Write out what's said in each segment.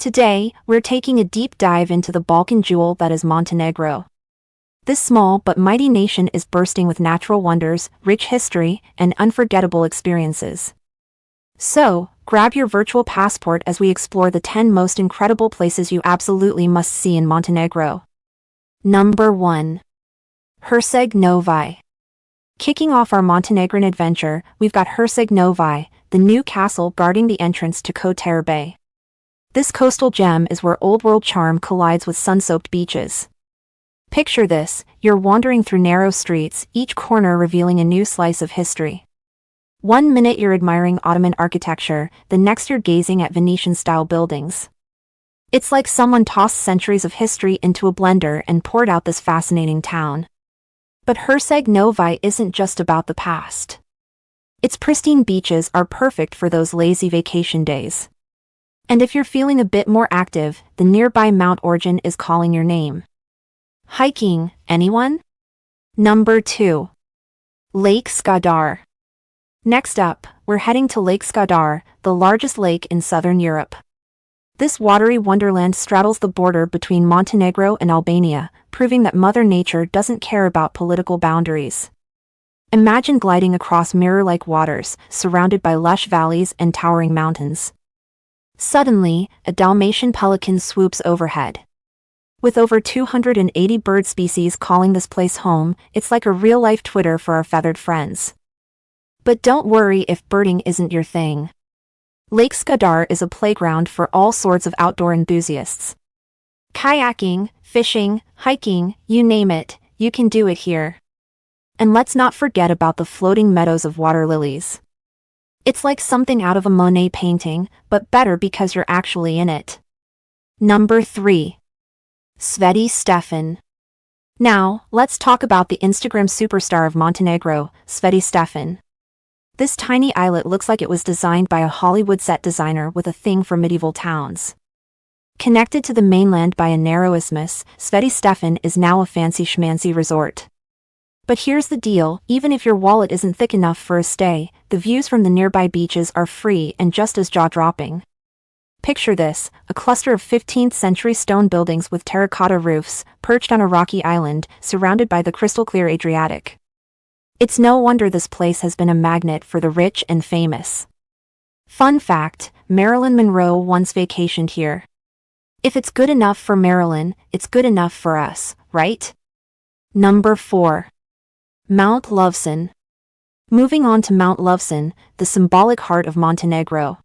Today, we're taking a deep dive into the Balkan jewel that is Montenegro. This small but mighty nation is bursting with natural wonders, rich history, and unforgettable experiences. So, grab your virtual passport as we explore the 10 most incredible places you absolutely must see in Montenegro. Number 1. Herceg Novi. Kicking off our Montenegrin adventure, we've got Herceg Novi, the new castle guarding the entrance to Kotor Bay. This coastal gem is where old-world charm collides with sun-soaked beaches. Picture this, you're wandering through narrow streets, each corner revealing a new slice of history. One minute you're admiring Ottoman architecture, the next you're gazing at Venetian-style buildings. It's like someone tossed centuries of history into a blender and poured out this fascinating town. But Herceg Novi isn't just about the past. Its pristine beaches are perfect for those lazy vacation days. And if you're feeling a bit more active, the nearby Mount Organ is calling your name. Hiking, anyone? Number 2. Lake Skadar. Next up, we're heading to Lake Skadar, the largest lake in southern Europe. This watery wonderland straddles the border between Montenegro and Albania, proving that Mother Nature doesn't care about political boundaries. Imagine gliding across mirror-like waters, surrounded by lush valleys and towering mountains. Suddenly, a Dalmatian pelican swoops overhead. With over 280 bird species calling this place home, it's like a real-life Twitter for our feathered friends. But don't worry if birding isn't your thing. Lake Skadar is a playground for all sorts of outdoor enthusiasts. Kayaking, fishing, hiking, you name it, you can do it here. And let's not forget about the floating meadows of water lilies. It's like something out of a Monet painting, but better because you're actually in it. Number 3. Sveti Stefan. Now, let's talk about the Instagram superstar of Montenegro, Sveti Stefan. This tiny islet looks like it was designed by a Hollywood set designer with a thing for medieval towns. Connected to the mainland by a narrow isthmus, Sveti Stefan is now a fancy schmancy resort. But here's the deal, even if your wallet isn't thick enough for a stay, the views from the nearby beaches are free and just as jaw-dropping. Picture this, a cluster of 15th-century stone buildings with terracotta roofs, perched on a rocky island, surrounded by the crystal-clear Adriatic. It's no wonder this place has been a magnet for the rich and famous. Fun fact, Marilyn Monroe once vacationed here. If it's good enough for Marilyn, it's good enough for us, right? Number 4. Mount Lovcen. Moving on to Mount Lovcen, the symbolic heart of Montenegro.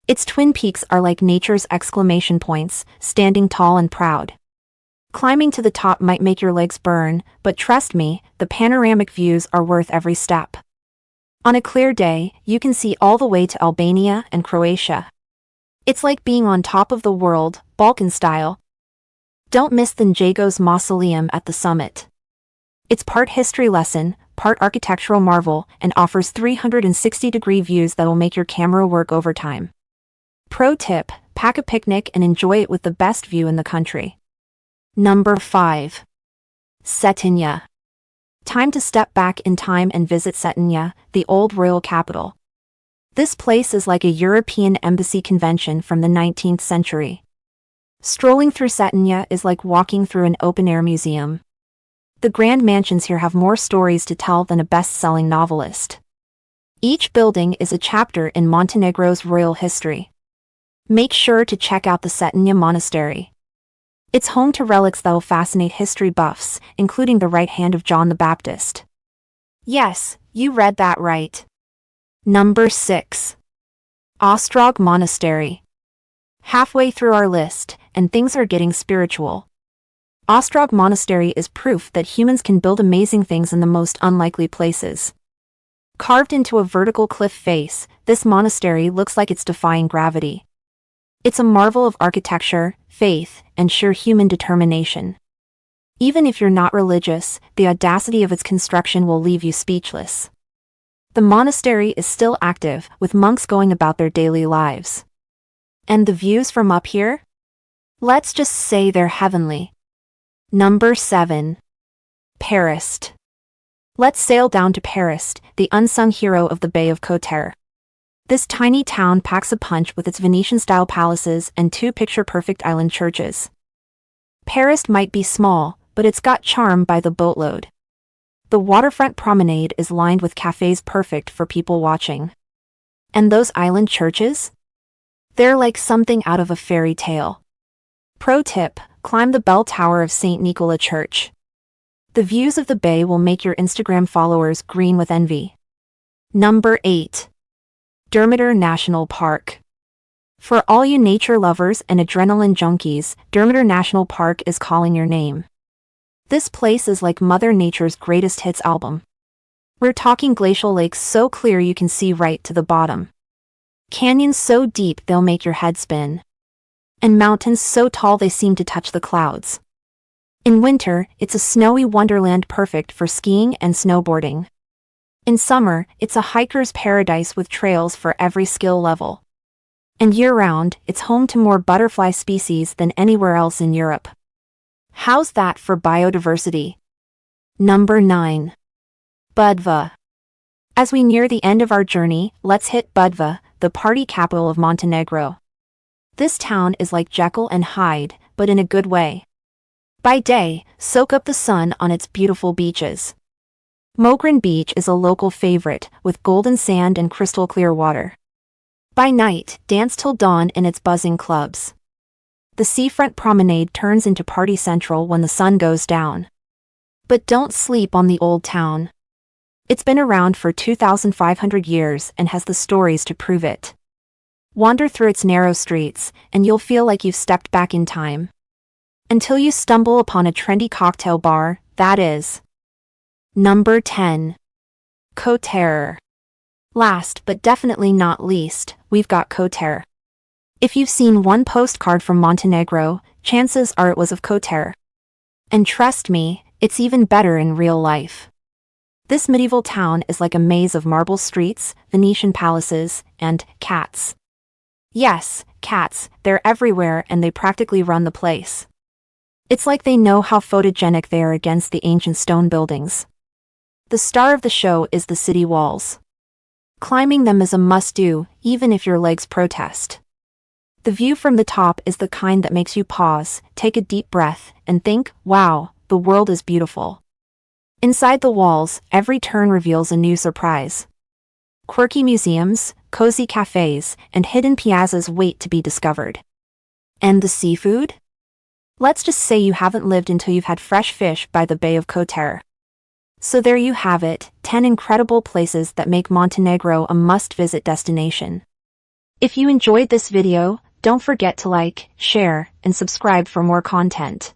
Its twin peaks are like nature's exclamation points, standing tall and proud. Climbing to the top might make your legs burn, but trust me, the panoramic views are worth every step. On a clear day, you can see all the way to Albania and Croatia. It's like being on top of the world, Balkan style. Don't miss the Njego's mausoleum at the summit. It's part history lesson, part architectural marvel, and offers 360-degree views that'll make your camera work overtime. Pro tip, pack a picnic and enjoy it with the best view in the country. Number 5. Cetinje. Time to step back in time and visit Cetinje, the old royal capital. This place is like a European embassy convention from the 19th century. Strolling through Cetinje is like walking through an open-air museum. The grand mansions here have more stories to tell than a best-selling novelist. Each building is a chapter in Montenegro's royal history. Make sure to check out the Cetinje Monastery. It's home to relics that'll fascinate history buffs, including the right hand of John the Baptist. Yes, you read that right. Number 6. Ostrog Monastery. Halfway through our list, and things are getting spiritual. Ostrog Monastery is proof that humans can build amazing things in the most unlikely places. Carved into a vertical cliff face, this monastery looks like it's defying gravity. It's a marvel of architecture, faith, and sheer human determination. Even if you're not religious, the audacity of its construction will leave you speechless. The monastery is still active, with monks going about their daily lives. And the views from up here? Let's just say they're heavenly. Number 7. Perast. Let's sail down to Perast, the unsung hero of the Bay of Kotor. This tiny town packs a punch with its Venetian-style palaces and two picture-perfect island churches. Perast might be small, but it's got charm by the boatload. The waterfront promenade is lined with cafes perfect for people watching. And those island churches? They're like something out of a fairy tale. Pro tip: climb the bell tower of St. Nicola Church. The views of the bay will make your Instagram followers green with envy. Number 8. Durmitor National Park. For all you nature lovers and adrenaline junkies, Durmitor National Park is calling your name. This place is like Mother Nature's greatest hits album. We're talking glacial lakes so clear you can see right to the bottom. Canyons so deep they'll make your head spin. And mountains so tall they seem to touch the clouds. In winter, it's a snowy wonderland perfect for skiing and snowboarding. In summer, it's a hiker's paradise with trails for every skill level. And year-round, it's home to more butterfly species than anywhere else in Europe. How's that for biodiversity? Number 9. Budva. As we near the end of our journey, let's hit Budva, the party capital of Montenegro. This town is like Jekyll and Hyde, but in a good way. By day, soak up the sun on its beautiful beaches. Mogran Beach is a local favorite, with golden sand and crystal clear water. By night, dance till dawn in its buzzing clubs. The seafront promenade turns into party central when the sun goes down. But don't sleep on the old town. It's been around for 2,500 years and has the stories to prove it. Wander through its narrow streets, and you'll feel like you've stepped back in time. Until you stumble upon a trendy cocktail bar, that is. Number 10. Kotor. Last but definitely not least, we've got Kotor. If you've seen one postcard from Montenegro, chances are it was of Kotor. And trust me, it's even better in real life. This medieval town is like a maze of marble streets, Venetian palaces, and cats. Yes, cats, they're everywhere and they practically run the place. It's like they know how photogenic they are against the ancient stone buildings. The star of the show is the city walls. Climbing them is a must-do, even if your legs protest. The view from the top is the kind that makes you pause, take a deep breath, and think, wow, the world is beautiful. Inside the walls, every turn reveals a new surprise. Quirky museums, cozy cafes, and hidden piazzas wait to be discovered. And the seafood? Let's just say you haven't lived until you've had fresh fish by the Bay of Kotor. So there you have it, 10 incredible places that make Montenegro a must-visit destination. If you enjoyed this video, don't forget to like, share, and subscribe for more content.